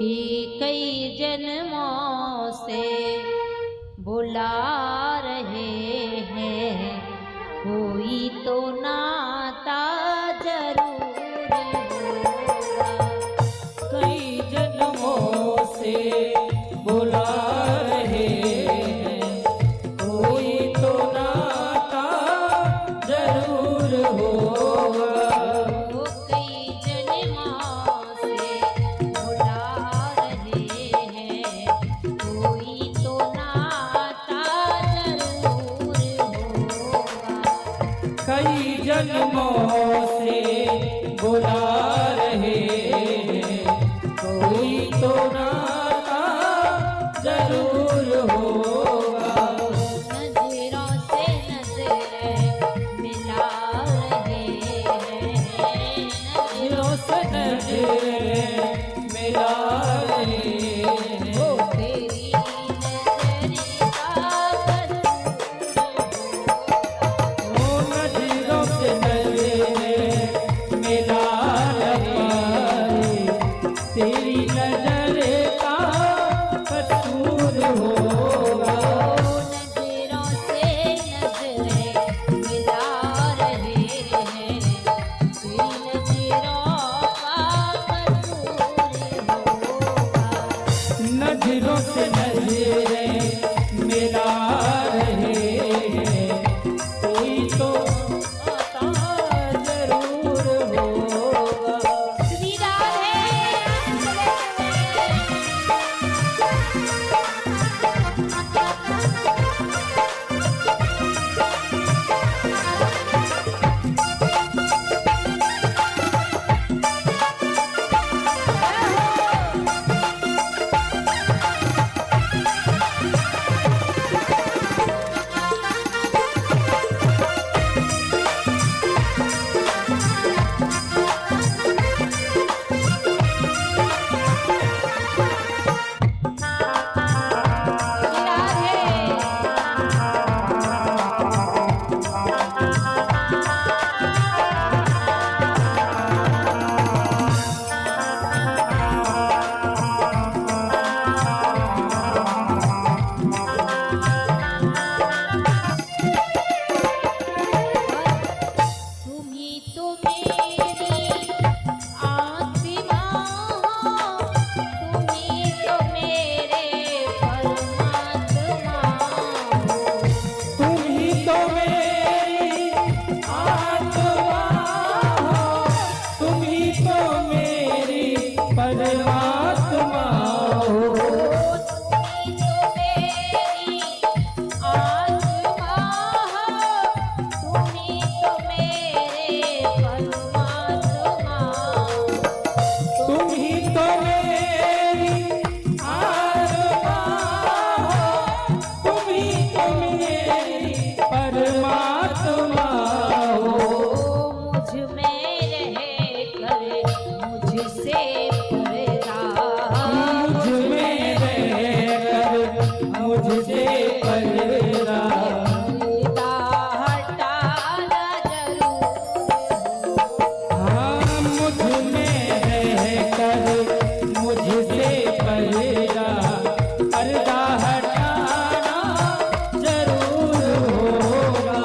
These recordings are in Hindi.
कि कई जन्मों से बुला रहे हैं, कोई तो नाता जरूर होगा। कई जन्मों से बुला रहे हैं, कोई तो नाता जरूर होगा। वो कई जन्मों से बुला रहे हैं, कोई तो नाता जरूर होगा। कई जन्मों से बुला रहे हैं, कोई तो नाता जरूर होगा। नजरों से नजरें मिला रहे हैं, नजरों से नजरें मिला रहे हैं, वो तेरी नजर का कसूर होगा। वो नजरों से नजरें मिला रहे, तेरी नजर का कसूर होगा। नजरों से नजरें मिला रहे हैं, तेरी नजरों का कसूर होगा। नजरों से नजरें मिला रहे हैं, कोई तो नाता जरूर होगा। श्री राधे तुम्ही तो मेरी आत्मा हो, तुम्ही तो मेरे परमात्मा हो। तुम ही तो मेरी आत्मा हो, तुम ही तो मेरी परमात्मा हो। तुम्ही तो मेरी आत्मा हो, तुम्ही तो मेरे परमात्मा हो। तुम ही तो मेरी आत्मा हो, तुम ही तो मेरी परमात्मा हो। मुझ में रह कर मुझसे पर्दा, मुझ में रहकर मुझसे पर्दा पर्दा हटाना जरूर होगा। हाँ, मुझ में रहकर मुझसे पर्दा पर्दा हटाना जरूर होगा।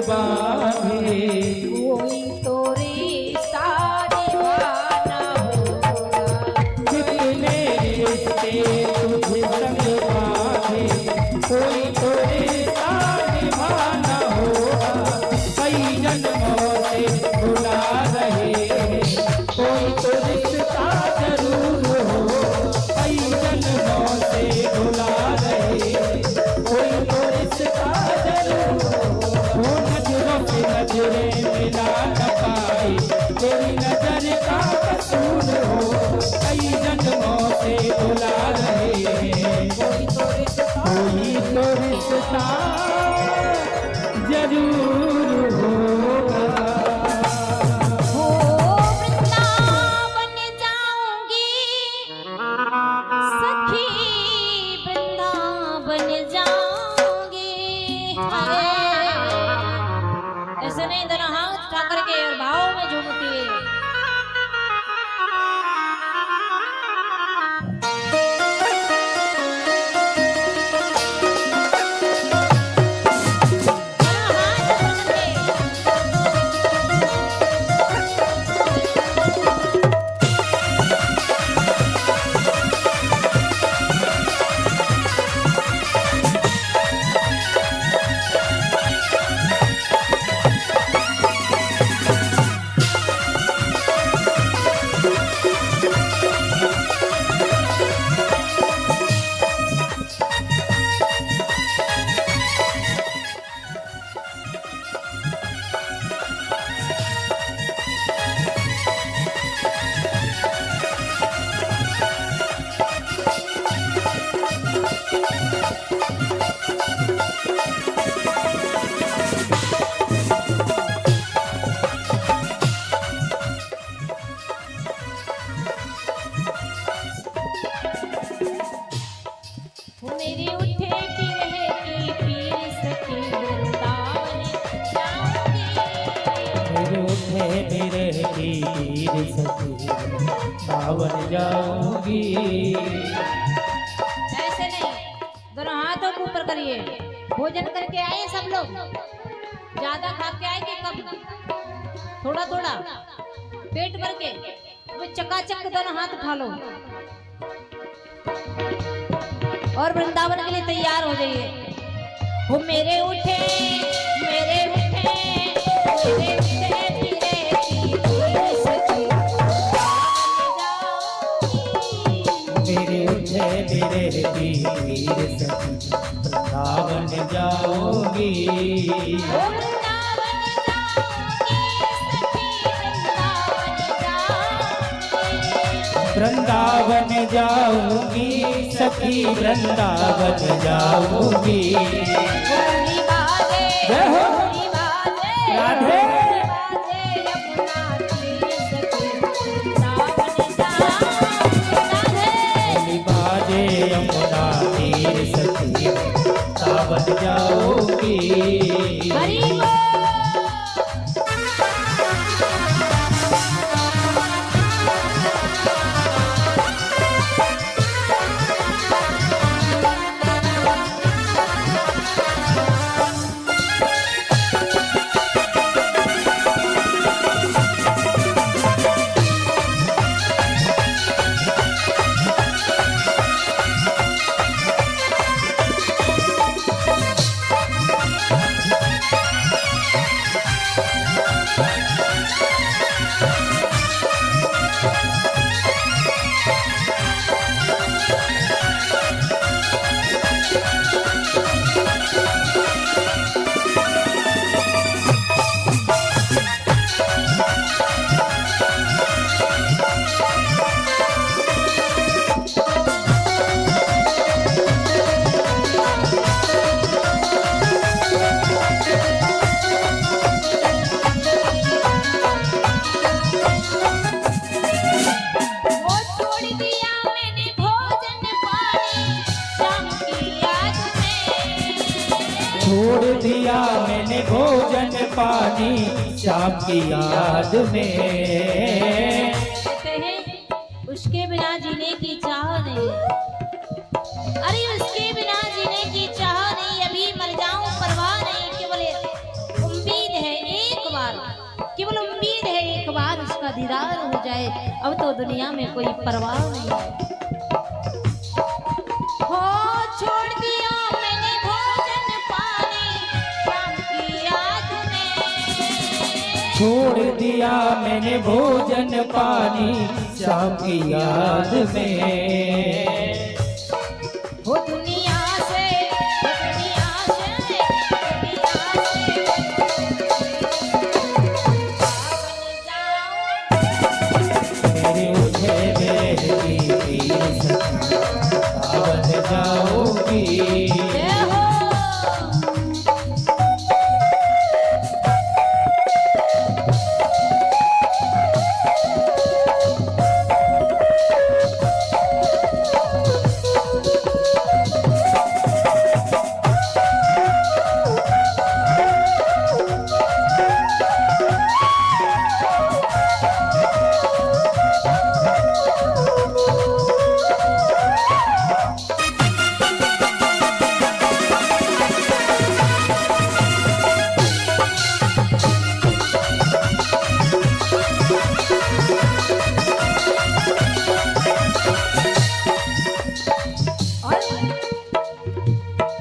बांधे। कोई तो रिश्ता निभाना होगा, कितने रिश्ते तुझ संग बांधे, कोई तो रिश्ता निभाना होगा। कई जन्मों से बुला रहे हैं, कोई तो रिश्ता जरूर हो। कई जन्मों से बुला रहे हैं, कोई तो रिश्ता जरूर हो। नजरों से नजरें मिला न पाए, तेरी नजर का कसूर हो। कई जन्मों से बुला रहे हैं, कोई तो रिश्ता कोई तो रिश्ता जरूर होगा। हो। वृंदावन जाऊंगी सखी, वृंदावन जाऊंगी। ऐसे नहीं, दोनों हाथ उठा करके और भाव में झूमती है। वो मेरे उठे पीर की पीर सखी, वृंदावन जाऊंगी। मेरे उठे मेरे की पीर सखी, वृंदावन जाऊंगी। ऐसे नहीं, दोनों हाथों को ऊपर करिए। भोजन करके आए सब लोग, ज्यादा खा के आए कि कम? थोड़ा थोड़ा पेट भर के। वो चकाचक दोनों हाथ उठा लो और वृंदावन के लिए तैयार हो जाइए। वो मेरे उठे मेरे उठे मेरे उठे पीरे की पीर सखी, मेरे उठे मेरे की पीर सखी, वृंदावन जाऊंगी। ओ वृंदावन जाऊंगी सखी, वृंदावन जाऊंगी। वृंदावन जाऊंगी सखी, वृंदावन जाऊंगी। मुरली बाजे, जय हो। मुरली बाजे, राधे। बाजे यमुना तीर सखी, वृंदावन जाऊंगी। राधे। बाजे यमुना तीर सखी, वृंदावन जाऊंगी। हरि बोल। छोड़ दिया मैंने भोजन पानी शाम की याद में। कहते हैं उसके बिना जीने की चाह नहीं, अरे उसके बिना जीने की चाह नहीं, अभी मर जाऊं परवाह नहीं, केवल तुम भी जाए, अब तो दुनिया में कोई परवाह नहीं है। हो छोड़ दिया मैंने भोजन पानी शाम की याद में, छोड़ दिया मैंने भोजन पानी शाम की याद में। हो दुनिया से दुनिया से दुनिया से मेरे उठे मेरे तीर सखी सावन जाओगी। जय हो।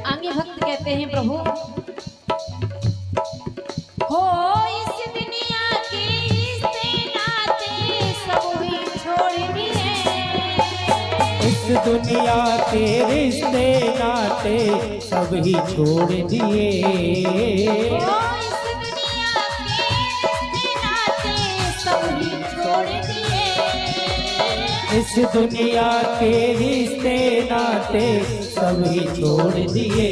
आगे भक्त कहते हैं प्रभु हो इस दुनिया के रिश्ते नाते सब ही छोड़ दिए, इस दुनिया के रिश्ते नाते सब ही छोड़ दिए। हो इस दुनिया के रिश्ते नाते सब ही छोड़ दिए, इस दुनिया के रिश्ते नाते सब ही छोड़ दिए।